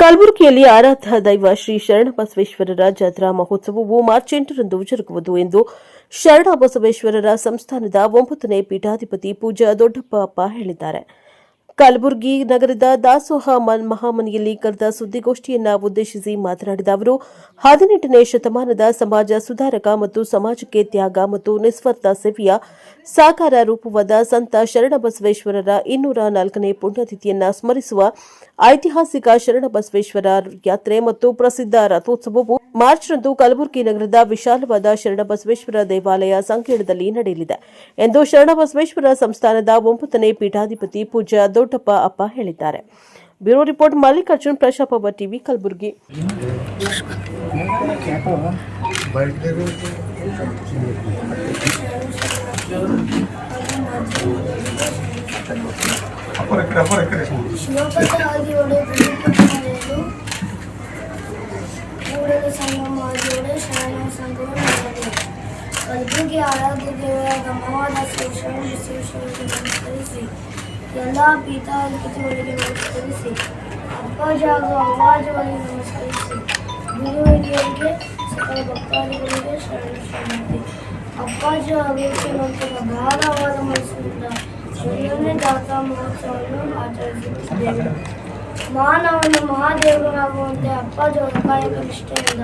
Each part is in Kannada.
ಕಲಬುರಗಿಯಲ್ಲಿ ಆರಾಧ್ಯ ದೈವ ಶ್ರೀ ಶರಣಬಸವೇಶ್ವರರ ಜಾತ್ರಾ ಮಹೋತ್ಸವವು ಮಾರ್ಚ್ 8ರಂದು ಜರುಗುವುದು ಎಂದು ಶರಣಬಸವೇಶ್ವರರ ಸಂಸ್ಥಾನದ 9ನೇ ಪೀಠಾಧಿಪತಿ ಪೂಜ್ಯ ದೊಡ್ಡಪ್ಪ ಅಪ್ಪ ಹೇಳಿದ್ದಾರೆ. ಕಲಬುರಗಿ ನಗರದ ದಾಸೋಹ ಮಹಾಮನೆಯಲ್ಲಿ ಕರೆದ ಸುದ್ದಿಗೋಷ್ಠಿಯನ್ನು ಉದ್ದೇಶಿಸಿ ಮಾತನಾಡಿದ ಅವರು, 18ನೇ ಶತಮಾನದ ಸಮಾಜ ಸುಧಾರಕ ಮತ್ತು ಸಮಾಜಕ್ಕೆ ತ್ಯಾಗ ಮತ್ತು ನಿಸ್ವಾರ್ಥ ಸೇವೆಯ ಸಾಕಾರ ರೂಪವಾದ ಸಂತ ಶರಣಬಸವೇಶ್ವರರ 204ನೇ ಪುಣ್ಯತಿಥಿಯನ್ನು ಸ್ಮರಿಸುವ ಐತಿಹಾಸಿಕ ಶರಣಬಸವೇಶ್ವರ ಯಾತ್ರೆ ಮತ್ತು ಪ್ರಸಿದ್ಧ ರಥೋತ್ಸವವು ಮಾರ್ಚ್ರಂದು ಕಲಬುರಗಿ ನಗರದ ವಿಶಾಲವಾದ ಶರಣಬಸವೇಶ್ವರ ದೇವಾಲಯ ಸಂಕೀರ್ಣದಲ್ಲಿ ನಡೆಯಲಿದೆ ಎಂದು ಶರಣಬಸವೇಶ್ವರ ಸಂಸ್ಥಾನದ 9ನೇ ಪೀಠಾಧಿಪತಿ ಪೂಜ್ಯ ದೊಡ್ಡಪ್ಪ ಅಪ್ಪ ಹೇಳಿದ್ದಾರೆ. ಬ್ಯೂರೋ ರಿಪೋರ್ಟ್ ಮಲ್ಲಿಕಾರ್ಜುನ್, ಪ್ರಶಾಪ ಟಿವಿ, ಕಲಬುರಗಿ. ಕಲಬುರಗಿ ಆರಾಧ್ಯ ದೇವರ ಗಮವಾದ ಶ್ರೀ ಶರಣಬಸವೇಶ್ವರರಿಗೆ ನಮಸ್ಕರಿಸಿ, ಎಲ್ಲ ಪೀಠಾಧಿಪತಿಗಳಿಗೆ ನಮಸ್ಕರಿಸಿ, ಅಪ್ಪಾಜಿ ಹಾಗೂ ಅವ್ವಾಜಿಗಳಿಗೆ ನಮಸ್ಕರಿಸಿ, ಗುರುಹಿರಿಯರಿಗೆ, ಸಕಲ ಭಕ್ತಾದಿಗಳಿಗೆ ಶರಣಾರ್ಥಿ. ಅಪ್ಪಾಜಿ ಅಭಿವೃದ್ಧಿ ನಂತರ ಭಾರವಾದ ಮನಸ್ಸಿನಿಂದ 1ನೇ ಜಾತ್ರಾ ಮಹೋತ್ಸವವನ್ನು ಆಚರಿಸುತ್ತಿದ್ದೇವೆ. ಮಾನವನು ಮಹಾದೇವನಾಗುವಂತೆ ಅಪ್ಪಾಜಿ ಕಾಯಕ ನಿಷ್ಠೆಯಿಂದ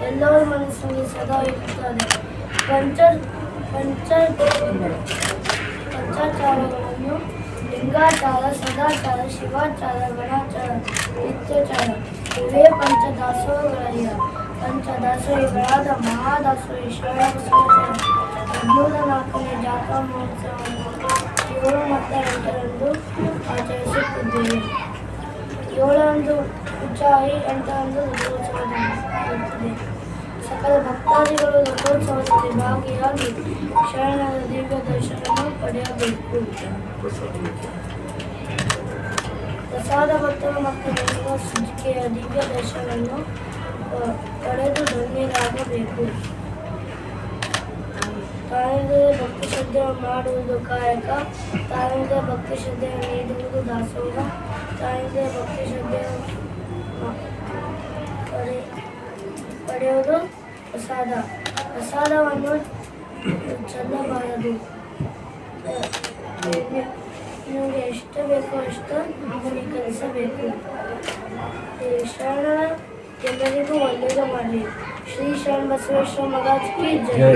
ಎಲ್ಲರ ಮನಸ್ಸಿನಲ್ಲಿ ಸದಾ ಇರುತ್ತಾರೆ. ಪಂಚಾಚಾರಗಳನ್ನು ಲಿಂಗಾಚಾರ, ಸದಾಚಾರ, ಶಿವಾಚಾರ, ಗಣಾಚಾರ, ನಿತ್ಯಾಚಾರ ಇವೇ ಪಂಚದಾಸೋಹಗಳಲ್ಲ. ಪಂಚದಾಸೋಹಿಗಳಾದ ಮಹಾದಾಸೋಹಿ ಶರಣಬಸವೇಶ್ವರ 204ನೇ ಜಾತ್ರಾ ಮಹೋತ್ಸವವನ್ನು 7 ಮತ್ತು 8ರಂದು ಆಚರಿಸುತ್ತಿದ್ದೇವೆ. 7ರಂದು ಉಚ್ಚಾಯಿ, 8ರಂದು ರಥೋತ್ಸವ ಇರುತ್ತದೆ. ಸಕಲ ಭಕ್ತಾದಿಗಳು ರಥೋತ್ಸವದಲ್ಲಿ ಭಾಗಿಯಾಗಿ ಶರಣರ ದಿವ್ಯ ದರ್ಶನವನ್ನು ಪಡೆಯಬೇಕು. ಪ್ರಸಾದ ಭಕ್ತರು ಮತ್ತು ಗಂಗಾ ಸುಜಿಕೆಯ ದಿವ್ಯ ದರ್ಶನವನ್ನು ಪಡೆದು ಧನ್ಯರಾಗಬೇಕು. ತಾಯಿಗೆ ಭಕ್ತಿ ಶ್ರದ್ಧೆ ಮಾಡುವುದು ಕಾಯಕ, ತಾಯಿಗೆ ಭಕ್ತಿ ಶ್ರದ್ಧೆ ನೀಡುವುದು ದಾಸೋಹ, ತಾಯಿಗೆ ಭಕ್ತಿ ಶ್ರದ್ಧೆ ಪಡೆಯುವುದು ಪ್ರಸಾದ. ಪ್ರಸಾದವನ್ನು ಚೆಲ್ಲಬಾರದು. ನಿಮಗೆ ಎಷ್ಟು ಬೇಕೋ ಅಷ್ಟು ಸ್ವೀಕರಿಸಬೇಕು. ಶರಣ ಎಲ್ಲರಿಗೂ ಒಳ್ಳೆಯದು ಮಾಡಲಿ. ಶ್ರೀ ಶರಣಬಸವೇಶ್ವರ ಮಹಾರಾಜ್ ಕಿ ಜೈ.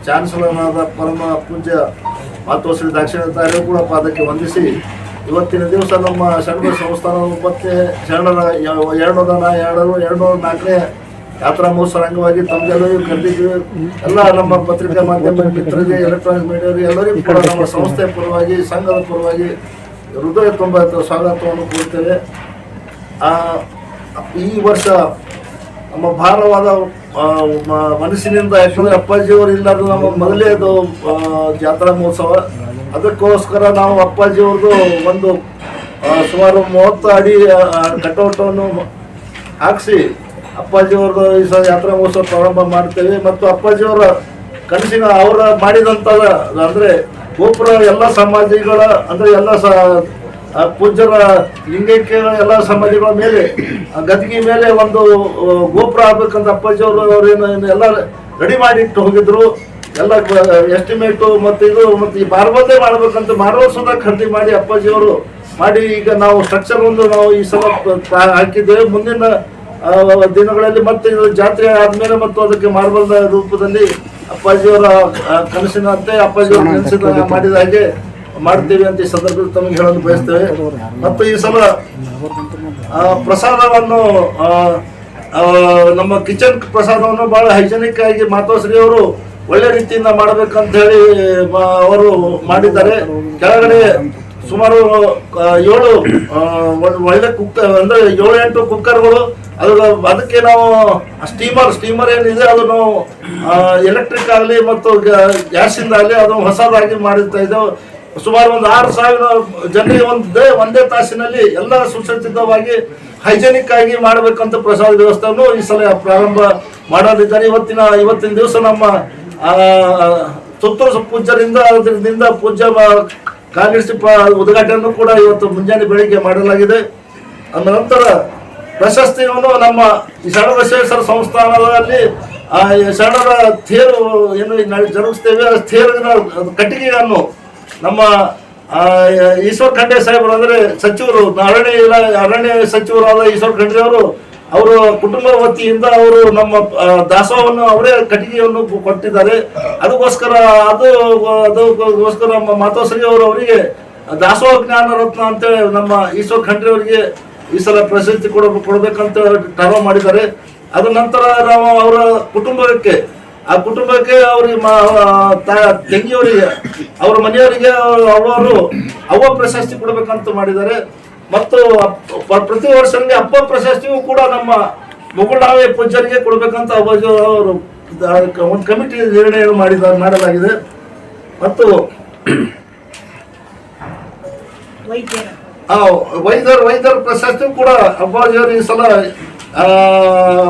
ಚಾನ್ಸಲರ್ನಾದ ಪರಮ ಪೂಜ್ಯ ಮಾತು ಶ್ರೀ ದಾಕ್ಷಿಣಾಚಾರ್ಯರು ಕೂಡ ಪಾದಕ್ಕೆ ವಂದಿಸಿ, ಇವತ್ತಿನ ದಿವಸ ನಮ್ಮ ಶರಣರ ಸಂಸ್ಥಾನದ 9ನೇ ಶರಣರ 204ನೇ ಯಾತ್ರಾ ಮಹೋತ್ಸವ ಅಂಗವಾಗಿ ತಮ್ಮೆಲ್ಲರಿಗೂ ಕರೆದಿದ್ದೀವಿ. ಎಲ್ಲ ನಮ್ಮ ಪತ್ರಿಕಾ ಮಾಧ್ಯಮ ಮಿತ್ರರಿಗೆ, ಎಲೆಕ್ಟ್ರಾನಿಕ್ ಮೀಡಿಯಾರಿಗೆ ಎಲ್ಲರಿಗೂ ಕೂಡ ನಮ್ಮ ಸಂಸ್ಥೆಯ ಪರವಾಗಿ, ಸಂಘದ ಪರವಾಗಿ ಹೃದಯ ತುಂಬ ಸ್ವಾಗತವನ್ನು ಕೋರುತ್ತೇವೆ. ಈ ವರ್ಷ ನಮ್ಮ ಭಾರವಾದ ಮನಸ್ಸಿನಿಂದ, ಯಾಕಂದರೆ ಅಪ್ಪಾಜಿಯವರು ಇಲ್ಲಾರ್ದು ನಮ್ಮ ಮೊದಲೇದು ಜಾತ್ರಾ ಮಹೋತ್ಸವ. ಅದಕ್ಕೋಸ್ಕರ ನಾವು ಅಪ್ಪಾಜಿಯವ್ರದ್ದು ಒಂದು ಸುಮಾರು 30 ಅಡಿ ಕಟೌಟನ್ನು ಹಾಕಿಸಿ ಅಪ್ಪಾಜಿಯವ್ರದ್ದು ಈ ಸಹ ಯಾತ್ರಾ ಮಹೋತ್ಸವ ಪ್ರಾರಂಭ ಮಾಡ್ತೇವೆ. ಮತ್ತು ಅಪ್ಪಾಜಿಯವರ ಕನಸಿನ ಅವರ ಮಾಡಿದಂಥ ಅಂದರೆ ಗೋಪುರ ಎಲ್ಲ ಸಮಾಜಿಗಳ ಅಂದರೆ ಎಲ್ಲ ಪೂಜ್ಯರ ಲಿಂಗೈಕ್ಯ ಎಲ್ಲ ಸಮಾಜಗಳ ಮೇಲೆ ಗದ್ದಿಗೆ ಮೇಲೆ ಒಂದು ಗೋಪುರ ಆಗ್ಬೇಕಂತ ಅಪ್ಪಾಜಿಯವರು ಅವರೇನು ಎಲ್ಲ ರೆಡಿ ಮಾಡಿಟ್ಟು ಹೋಗಿದ್ರು. ಎಲ್ಲ ಎಸ್ಟಿಮೇಟು ಮತ್ತು ಇದು ಮತ್ತು ಈ ಮಾರ್ಬಲ್ದೇ ಮಾಡಬೇಕಂತ ಮಾರ್ಬಲ್ ಸುಧಾ ಖರೀದಿ ಮಾಡಿ ಅಪ್ಪಾಜಿಯವರು ಮಾಡಿ ಈಗ ನಾವು ಸ್ಟ್ರಕ್ಚರ್ ಒಂದು ನಾವು ಈ ಸಲ ಹಾಕಿದ್ದೇವೆ. ಮುಂದಿನ ದಿನಗಳಲ್ಲಿ ಮತ್ತೆ ಇದು ಜಾತ್ರೆ ಆದಮೇಲೆ ಮತ್ತು ಅದಕ್ಕೆ ಮಾರ್ಬಲ್ ರೂಪದಲ್ಲಿ ಅಪ್ಪಾಜಿಯವರ ಕನಸಿನಂತೆ ಅಪ್ಪಾಜಿಯವರು ಕನಸಿನ ಮಾಡಿದ ಹಾಗೆ ಮಾಡ್ತೇವೆ ಅಂತ ಈ ಸಂದರ್ಭದಲ್ಲಿ ತಮಗೆ ಹೇಳಲು ಬಯಸ್ತೇವೆ. ಮತ್ತು ಈ ಸಲ ಪ್ರಸಾದವನ್ನು ನಮ್ಮ ಕಿಚನ್ ಪ್ರಸಾದವನ್ನು ಬಹಳ ಹೈಜೆನಿಕ್ ಆಗಿ ಮಾತೋಶ್ರೀ ಅವರು ಒಳ್ಳೆ ರೀತಿಯಿಂದ ಮಾಡಬೇಕಂತ ಹೇಳಿ ಅವರು ಮಾಡಿದ್ದಾರೆ. ಕೆಳಗಡೆ ಸುಮಾರು 7 ಒಳ್ಳೆ ಅಂದ್ರೆ 7-8 ಕುಕ್ಕರ್ಗಳು, ಅದಕ್ಕೆ ನಾವು ಸ್ಟೀಮರ್ ಏನಿದೆ ಅದು ನಾವು ಎಲೆಕ್ಟ್ರಿಕ್ ಆಗಲಿ ಮತ್ತು ಗ್ಯಾಸಿಂದ ಆಗಲಿ ಅದು ಹೊಸದಾಗಿ ಮಾಡುತ್ತಾ ಇದ್ದೇವೆ. ಸುಮಾರು ಒಂದು 6,000 ಜನರಿಗೆ ಒಂದೇ ತಾಸಿನಲ್ಲಿ ಎಲ್ಲ ಸುಸಜ್ಜಿತವಾಗಿ ಹೈಜೆನಿಕ್ ಆಗಿ ಮಾಡಬೇಕಂತ ಪ್ರಸಾದ ವ್ಯವಸ್ಥೆಯನ್ನು ಈ ಸಲ ಪ್ರಾರಂಭ ಮಾಡಲಿದ್ದಾರೆ. ಇವತ್ತಿನ ದಿವಸ ನಮ್ಮ ಸುತ್ತೂರು ಪೂಜ್ಯರಿಂದ ಪೂಜ್ಯ ಕಾಂಗ್ರೆಸ್ ಉದ್ಘಾಟನೆ ಕೂಡ ಇವತ್ತು ಮುಂಜಾನೆ ಬೆಳಿಗ್ಗೆ ಮಾಡಲಾಗಿದೆ. ನಂತರ ಪ್ರಶಸ್ತಿಯನ್ನು ನಮ್ಮ ಈ ಶರಣಬಸವೇಶ್ವರ ಸಂಸ್ಥಾನದಲ್ಲಿ ಈ ಶರಣರ ತೇರು ಏನು ಜರುಗಿಸ್ತೇವೆ ಆ ತೇರಿನ ಕಟ್ಟಿಗೆಯನ್ನು ನಮ್ಮ ಈಶ್ವರ್ ಖಂಡ್ರೆ ಸಾಹೇಬರು ಅಂದರೆ ಸಚಿವರು ಅರಣ್ಯ ಸಚಿವರಾದ ಈಶ್ವರ್ ಖಂಡ್ರೆ ಅವರು ಕುಟುಂಬ ವತಿಯಿಂದ ಅವರು ನಮ್ಮ ದಾಸೋಹವನ್ನು ಅವರೇ ಕಟ್ಟಿಗೆಯನ್ನು ಕೊಟ್ಟಿದ್ದಾರೆ. ಅದಕ್ಕೋಸ್ಕರ ನಮ್ಮ ಮಾತೋಶ್ರೀ ಅವರಿಗೆ ದಾಸೋಹ ಜ್ಞಾನ ರತ್ನ ಅಂತೇಳಿ ನಮ್ಮ ಈಶ್ವರ್ ಖಂಡ್ರೆ ಅವರಿಗೆ ಈ ಸಲ ಪ್ರಶಸ್ತಿ ಕೊಡಬೇಕಂತ ಠರಾವ್ ಮಾಡಿದ್ದಾರೆ. ಅದ ನಂತರ ನಾವು ಅವರ ಕುಟುಂಬಕ್ಕೆ ಅವ್ರಿಗೆ ತಂಗಿಯವರಿಗೆ ಅವ್ರ ಮನೆಯವರಿಗೆ ಅವ್ವ ಪ್ರಶಸ್ತಿ ಕೊಡಬೇಕಂತ ಮಾಡಿದ್ದಾರೆ. ಮತ್ತು ಪ್ರತಿ ವರ್ಷ ಅಪ್ಪ ಪ್ರಶಸ್ತಿಯೂ ಕೂಡ ನಮ್ಮ ಮುಗುಳಾವೆ ಪೂಜ್ಯರಿಗೆ ಕೊಡಬೇಕಂತ ಅವರು ಒಂದು ಕಮಿಟಿ ನಿರ್ಣಯ ಮಾಡಲಾಗಿದೆ. ಮತ್ತು ವೈದ್ಯರ ಪ್ರಶಸ್ತಿ ಕೂಡ ಅಪ್ಪಾಜಿಯವರು ಈ ಸಲ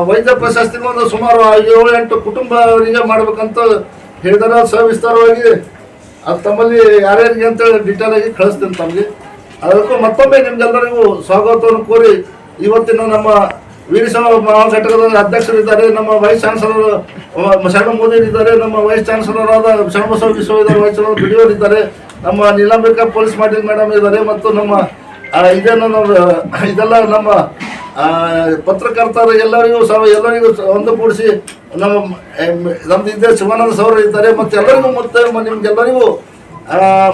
ವೈದ್ಯ ಪ್ರಶಸ್ತಿ ಒಂದು ಸುಮಾರು 7-8 ಕುಟುಂಬರಿಗೆ ಮಾಡ್ಬೇಕಂತ ಹೇಳಿದಾರೆ. ಸವಿಸ್ತಾರವಾಗಿ ಅದು ತಮ್ಮಲ್ಲಿ ಯಾರ್ಯಾರಿಗೆ ಅಂತ ಡಿಟೇಲ್ ಆಗಿ ಕಳಿಸ್ತೇನೆ ತಮಗೆ. ಅದಕ್ಕೂ ಮತ್ತೊಮ್ಮೆ ನಿಮ್ಗೆಲ್ಲರಿಗೂ ಸ್ವಾಗತವನ್ನು ಕೋರಿ ಇವತ್ತಿನ ನಮ್ಮ ವೀರಶೈವ ಮಹಾಘಟಕದ ಅಧ್ಯಕ್ಷರಿದ್ದಾರೆ, ನಮ್ಮ ವೈಸ್ ಚಾನ್ಸಲರ್ ಶರಣ ಮೋದಿ ಇದ್ದಾರೆ, ನಮ್ಮ ವೈಸ್ ಚಾನ್ಸಲರ್ ಆದ ಶರಣಬಸವ ವಿಶ್ವವಿದ್ಯಾಲಯ ವೈಸ್ ಚಾನ್ಸಲರ್ ಬಿಡಿಯೋರ್ ಇದ್ದಾರೆ, ನಮ್ಮ ನೀಲಾಂಬಿಕಾ ಪೊಲೀಸ್ ಮಾರ್ಟಿಲ್ ಮೇಡಮ್ ಇದ್ದಾರೆ, ಮತ್ತು ನಮ್ಮ ಇದೆಲ್ಲ ನಮ್ಮ ಪತ್ರಕರ್ತರು ಎಲ್ಲರಿಗೂ ಒಂದುಗೂಡಿಸಿ ನಮ್ದು ಇದ್ದೇ ಶಿವಾನಂದ ಸೌರ ಇದ್ದಾರೆ. ಮತ್ತು ಎಲ್ಲರಿಗೂ ನಿಮ್ಗೆಲ್ಲರಿಗೂ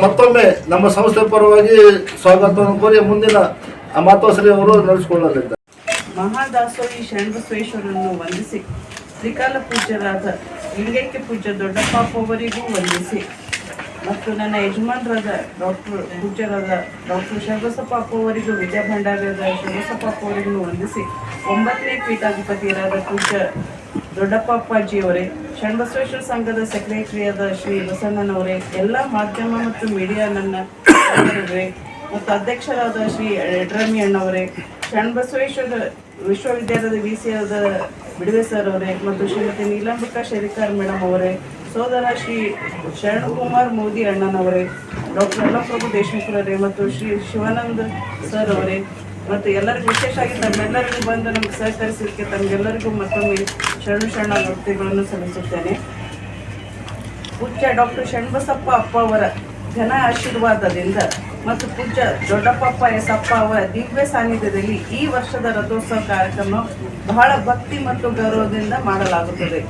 ಮತ್ತೊಮ್ಮೆ ನಮ್ಮ ಸಂಸ್ಥೆ ಪರವಾಗಿ ಸ್ವಾಗತವನ್ನು ಕೋರಿ ಮುಂದಿನ ಮಾತೋಶ್ರೀ ಅವರು ನಡೆಸಿಕೊಳ್ಳಲಿದ್ದಾರೆ. ಮಹಾದಾಸೋಹಿ ಶರಣಬಸವೇಶ್ವರನ್ನು ವಂದಿಸಿ ತ್ರಿಕಾಲ ಪೂಜ್ಯರಾದ ಲಿಂಗೈಕ್ಯ ಪೂಜ್ಯ ದೊಡ್ಡಪ್ಪ ಅವರಿಗೂ ವಂದಿಸಿ ಮತ್ತು ನನ್ನ ಯಜಮಾನರಾದ ಪೂಜ್ಯರಾದ ಡಾಕ್ಟರ್ ಶರಣಬಸಪ್ಪ ಅವರಿಗೂ ವಿದ್ಯಾಭಂಡಾರದ ಶರಣಬಸಪ್ಪ ಅವರಿಗೂ ವಂದಿಸಿ 9ನೇ ಪೀಠಾಧಿಪತಿಯರಾದ ಪೂಜ್ಯ ದೊಡ್ಡಪ್ಪ ಅಪ್ಪಾಜಿಯವರೇ, ಶರಣಬಸವೇಶ್ವರ ಸಂಘದ ಸೆಕ್ರೆಟರಿಯಾದ ಶ್ರೀ ಬಸಣ್ಣನವರೇ, ಎಲ್ಲ ಮಾಧ್ಯಮ ಮತ್ತು ಮೀಡಿಯಾ ನನ್ನ ಮತ್ತು ಅಧ್ಯಕ್ಷರಾದ ಶ್ರೀ ಯಡ್ರಾಮಿ ಅಣ್ಣವರೇ, ಶರಣಬಸವೇಶ್ವರ ವಿಶ್ವವಿದ್ಯಾಲಯದ ವಿ.ಸಿ ಆದ ಬಿಡುವೆ ಸರ್ ಅವರೇ, ಮತ್ತು ಶ್ರೀಮತಿ ನೀಲಾಂಬಿಕಾ ಶೇರಿಕಾರ್ ಮೇಡಮ್ ಅವರೇ, ಸೋದರ ಶ್ರೀ ಶರಣಕುಮಾರ್ ಮೋದಿ ಅಣ್ಣನವರೇ, ಡಾಕ್ಟರ್ ಯಲ್ಲಪ್ರಭು ದೇಶಮುಖರವರೇ, ಮತ್ತು ಶ್ರೀ ಶಿವಾನಂದ ಸರ್ ಅವರೇ, ಮತ್ತು ಎಲ್ಲರಿಗೂ ವಿಶೇಷವಾಗಿ ತಮ್ಮೆಲ್ಲರಿಗೂ ಬಂದು ನಮಗೆ ಸಹಕರಿಸಲಿಕ್ಕೆ ತಮಗೆಲ್ಲರಿಗೂ ಮತ್ತೊಮ್ಮೆ ಶರಣಾರ್ಥಿಗಳನ್ನು ಸಲ್ಲಿಸುತ್ತೇನೆ. ಪೂಜ್ಯ ಡಾಕ್ಟರ್ ಶರಣಬಸಪ್ಪ ಅಪ್ಪ ಅವರ ಘನ ಆಶೀರ್ವಾದದಿಂದ ಮತ್ತು ಪೂಜ್ಯ ದೊಡ್ಡಪ್ಪ ಎಸಪ್ಪ ಅವರ ದಿವ್ಯ ಸಾನ್ನಿಧ್ಯದಲ್ಲಿ ಈ ವರ್ಷದ ರಥೋತ್ಸವ ಕಾರ್ಯಕ್ರಮ ಬಹಳ ಭಕ್ತಿ ಮತ್ತು ಗೌರವದಿಂದ ಮಾಡಲಾಗುತ್ತದೆ.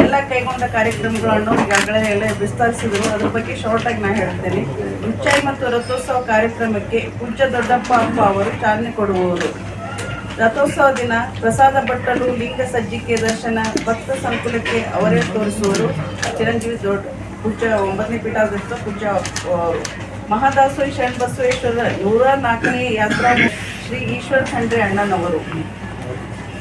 ಎಲ್ಲ ಕೈಗೊಂಡ ಕಾರ್ಯಕ್ರಮಗಳನ್ನು ಈಗಾಗಲೇ ಎಲ್ಲ ವಿಸ್ತರಿಸಿದರು, ಅದ್ರ ಬಗ್ಗೆ ಶಾರ್ಟಾಗಿ ನಾನು ಹೇಳ್ತೇನೆ. ಉಚ್ಚಾಯಿ ಮತ್ತು ರಥೋತ್ಸವ ಕಾರ್ಯಕ್ರಮಕ್ಕೆ ಪೂಜ್ಯ ದೊಡ್ಡಪ್ಪ ಅಪ್ಪ ಅವರು ಚಾಲನೆ ಕೊಡುವರು. ರಥೋತ್ಸವ ದಿನ ಪ್ರಸಾದ ಬಟ್ಟಲು, ಲಿಂಗ ಸಜ್ಜಿಕೆ ದರ್ಶನ ಭಕ್ತ ಸಂಕುಲಕ್ಕೆ ಅವರೇ ತೋರಿಸುವರು. ಚಿರಂಜೀವಿ ಪೂಜ್ಯ 9ನೇ ಪೀಠಾಧಿಪತಿ ಪೂಜ್ಯ ಮಹಾದಾಸೋಹಿ ಶರಣಬಸವೇಶ್ವರ 104ನೇ ಯಾತ್ರಾ ಶ್ರೀ ಈಶ್ವರ್ ಖಂಡ್ರೆ ಅಣ್ಣನವರು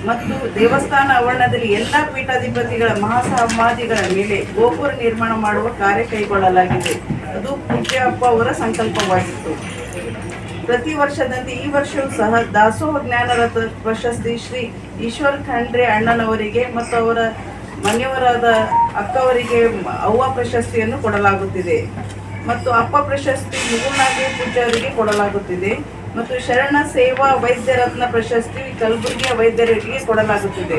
ಮತ್ತು ದೇವಸ್ಥಾನ ಆವರಣದಲ್ಲಿ ಎಲ್ಲ ಪೀಠಾಧಿಪತಿಗಳ ಮಹಾಸಮಾಧಿಗಳ ಮೇಲೆ ಗೋಪುರ ನಿರ್ಮಾಣ ಮಾಡುವ ಕಾರ್ಯ ಕೈಗೊಳ್ಳಲಾಗಿದೆ. ಅದು ಪೂಜ್ಯ ಅಪ್ಪ ಅವರ ಸಂಕಲ್ಪವಾಗಿತ್ತು. ಪ್ರತಿ ವರ್ಷದಂತೆ ಈ ವರ್ಷವೂ ಸಹ ದಾಸೋಹ ಜ್ಞಾನರಥ ಪ್ರಶಸ್ತಿ ಶ್ರೀ ಈಶ್ವರ್ ಖಂಡ್ರೆ ಅಣ್ಣನವರಿಗೆ ಮತ್ತು ಅವರ ಮನೆಯವರಾದ ಅಕ್ಕವರಿಗೆ ಅವ್ವ ಪ್ರಶಸ್ತಿಯನ್ನು ಕೊಡಲಾಗುತ್ತಿದೆ ಮತ್ತು ಅಪ್ಪ ಪ್ರಶಸ್ತಿ ಮುಗುಳ್ನಾಗೆ ಪೂಜಾರಿಗೆ ಕೊಡಲಾಗುತ್ತಿದೆ ಮತ್ತು ಶರಣ ಸೇವಾ ವೈದ್ಯ ರತ್ನ ಪ್ರಶಸ್ತಿ ಕಲಬುರಗಿಯ ವೈದ್ಯರಿಗೆ ಕೊಡಲಾಗುತ್ತಿದೆ.